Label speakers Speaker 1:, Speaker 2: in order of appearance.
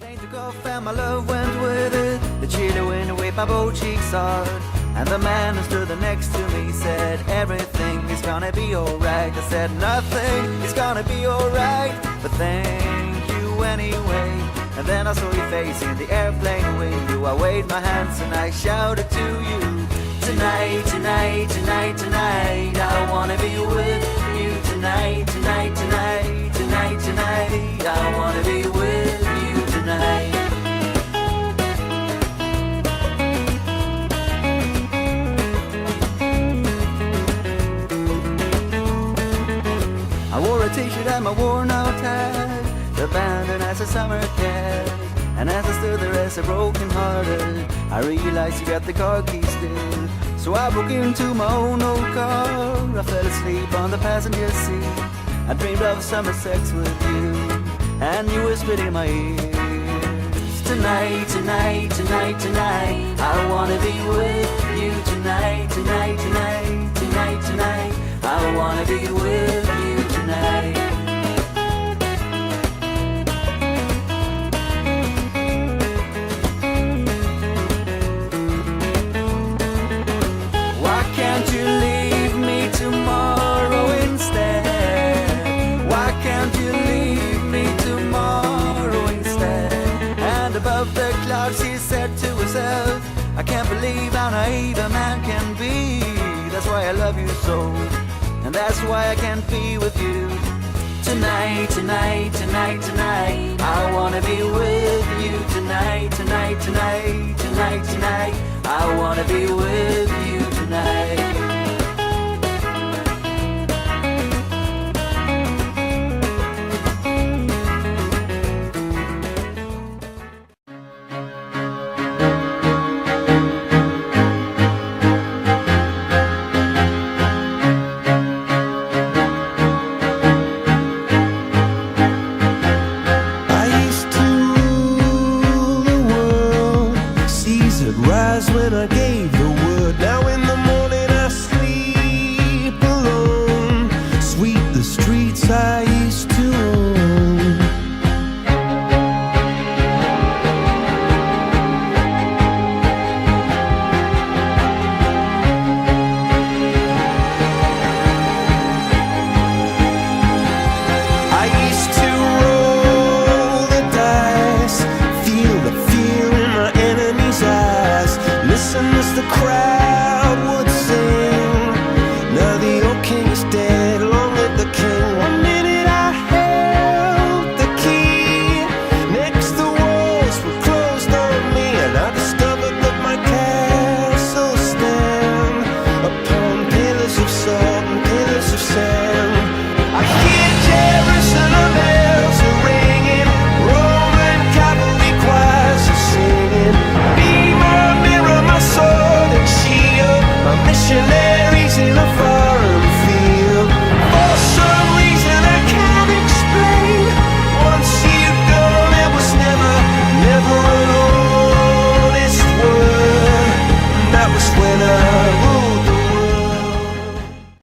Speaker 1: Plane took off and my love went with it. The chilly wind waved my both cheeks hard. And the man who stood next to me said, everything is gonna be alright. I said, nothing is gonna be alright, but thank you anyway. And then I saw your face in the airplane window. I waved my hands and I shouted to you, tonight, tonight, tonight, tonight, I wanna be with you tonight, tonight, tonight, tonight, tonight, I wanna be with you tonight. I wore a t-shirt and my worn out hat, abandoned as a summer cat. And as I stood there as a broken hearted, I realized you got the car keys still. So I broke into my own old car. I fell asleep on the passenger seat. I dreamed of summer sex with you, and you whispered in my ears, tonight, tonight, tonight, tonight, I wanna be with you tonight, tonight, tonight, tonight, tonight, I wanna be with you tonight. Why can't you leave me tomorrow instead? Why can't you leave me tomorrow instead? And above the clouds she said to herself, I can't believe how naive a man can be. That's why I love you so, and that's why I can't be with you tonight, tonight, tonight, tonight, I wanna be with you tonight, tonight, tonight, tonight, tonight, I wanna be with you tonight.
Speaker 2: Rise when I